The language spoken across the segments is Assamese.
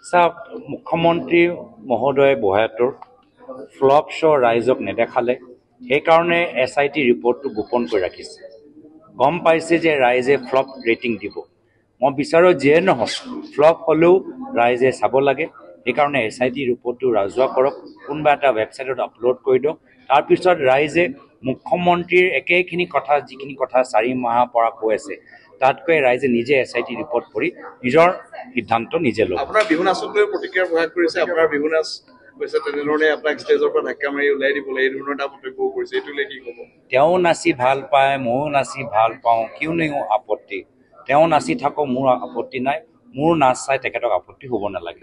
চাওক মুখ্যমন্ত্ৰী মহোদয় বহাটোৰ ফ্লপ শ্ব' ৰাইজক নেদেখালে সেইকাৰণে SIT ৰিপৰ্টটো গোপন কৰি ৰাখিছে গম পাইছে যে ৰাইজে ফ্লপ ৰেটিং দিব মই বিচাৰোঁ যিয়ে নহওক ফ্লপ হ'লেও ৰাইজে চাব লাগে সেইকাৰণে SIT ৰিপৰ্টটো ৰাজহুৱা কৰক কোনোবা এটা ৱেবছাইটত আপলোড কৰি দিয়ক তাৰপিছত ৰাইজে মুখ্যমন্ত্ৰীৰ একেখিনি কথা যিখিনি কথা 4 মাহৰ পৰা কৈ আছে তাতকৈ ৰাইজে নিজে SIT ৰিপৰ্ট পঢ়ি নিজৰ সিদ্ধান্ত নিজে ল'ব আপোনাৰ বিহু নাচলৈ প্ৰতিক্ৰিয়া প্ৰকাশ কৰিছে আপোনাৰ বিহু নাচ কৈছে তেনেধৰণে আপোনাক ষ্টেজৰ পৰা ধাক্কা মাৰি ওলাই দিবলৈ এই ধৰণৰ এটা মন্তব্য কৰিছে এইটোলৈ কি ক'ব তেওঁ নাচি ভাল পায় ময়ো নাচি ভাল পাওঁ কিয়নো আপত্তি তেওঁ নাচি থাকক মোৰ আপত্তি নাই মোৰ নাচ চাই তেখেতক আপত্তি হ'ব নালাগে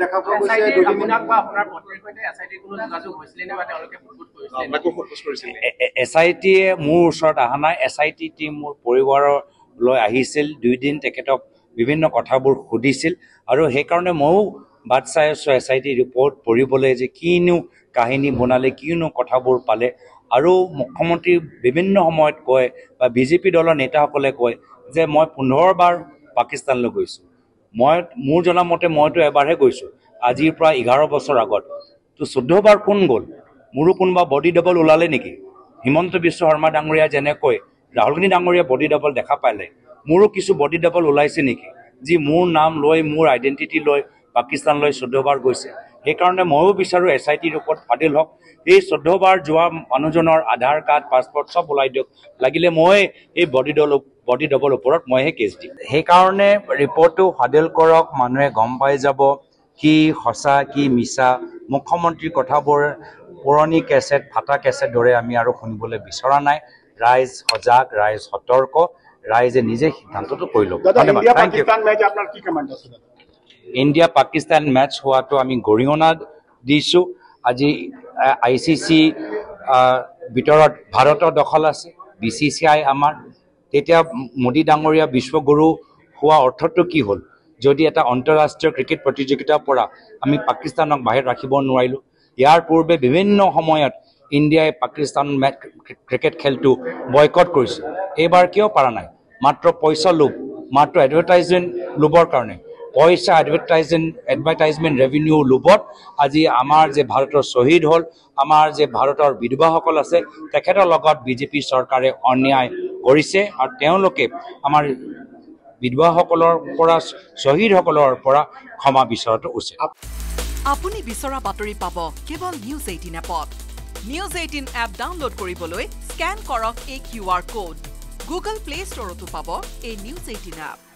SIT মোৰ ওচৰত অহা নাই SIT টিম মোৰ পৰিবাৰৰ লৈ আহিছিল 2 দিন তেখেতক বিভিন্ন কথাবোৰ সুধিছিল আৰু সেইকাৰণে ময়ো বাট চাই আছোঁ SIT ৰিপৰ্ট পঢ়িবলৈ যে কিনো কাহিনী বনালে কিনো কথাবোৰ পালে আৰু মুখ্যমন্ত্ৰী বিভিন্ন সময়ত কয় বা বিজেপি দলৰ নেতাসকলে কয় যে মই 15 বাৰ পাকিস্তানলৈ গৈছোঁ মই মোৰ জনা মতে মইতো এবাৰহে গৈছোঁ আজিৰ পৰা 11 বছৰ আগত তো 14 বাৰ কোন গ'ল মোৰো কোনোবা বডি ডাবল ওলালে নেকি হিমন্ত বিশ্ব শৰ্মা ডাঙৰীয়া যেনেকৈ ৰাহুল গান্ধী ডাঙৰীয়া বডি ডাবল দেখা পালে মোৰো কিছু বডি ডাবল ওলাইছে নেকি যি মোৰ নাম লৈ মোৰ আইডেন্টিটি লৈ পাকিস্তানলৈ 14 বাৰ গৈছে সেইকাৰণে ময়ো বিচাৰোঁ SIT ৰিপৰ্ট ফাদিল হওক এই 14 বাৰ যোৱা মানুহজনৰ আধাৰ কাৰ্ড পাছপৰ্ট সব ওলাই দিয়ক লাগিলে মই এই বডি ডাবল ওপৰত মইহে কেছ দিম সেইকাৰণে ৰিপৰ্টটো ফাদিল কৰক মানুহে গম পাই যাব কি সঁচা কি মিছা মুখ্যমন্ত্ৰীৰ কথাবোৰ পুৰণি কেছেট ফাটা কেছেট দৰে আমি আৰু শুনিবলৈ বিচৰা নাই ৰাইজ সজাগ ৰাইজ সতৰ্ক ৰাইজে নিজে সিদ্ধান্তটো কৰি ল'ব ইণ্ডিয়া পাকিস্তান মেচ হোৱাটো আমি গৰিহণা দিছোঁ আজি ICC ভিতৰত ভাৰতৰ দখল আছে BCCI আমাৰ তেতিয়া মোদী ডাঙৰীয়া বিশ্বগুৰু হোৱা অৰ্থটো কি হ'ল যদি এটা আন্তঃৰাষ্ট্ৰীয় ক্ৰিকেট প্ৰতিযোগিতাৰ পৰা আমি পাকিস্তানক বাহিৰত ৰাখিব নোৱাৰিলোঁ ইয়াৰ পূৰ্বে বিভিন্ন সময়ত ইণ্ডিয়াই পাকিস্তান মেচ ক্ৰিকেট খেলটো বয়কট কৰিছে এইবাৰ কিয় পৰা নাই মাত্ৰ পইচা লোভ মাত্ৰ এডভাৰটাইজমেণ্ট লোভৰ কাৰণে পইচা এডভাৰটাইজমেণ্ট ৰেভিনিউ লোভত আজি আমাৰ যে ভাৰতৰ শ্বহীদ হ'ল আমাৰ যে ভাৰতৰ বিধৱাসকল আছে তেখেতৰ লগত বিজেপি চৰকাৰে অন্যায় কৰিছে আৰু তেওঁলোকে আমাৰ বিধৱাসকলৰ পৰা শ্বহীদসকলৰ পৰা ক্ষমা বিচৰাটো উচিত আপুনি বিচৰা বাতৰি পাব কেৱল নিউজ 18 এপত নিউজ 18 এপ ডাউনলোড কৰিবলৈ স্কেন কৰক এই QR কোড গুগল প্লে ষ্টৰতো পাব এই নিউজ 18 এপ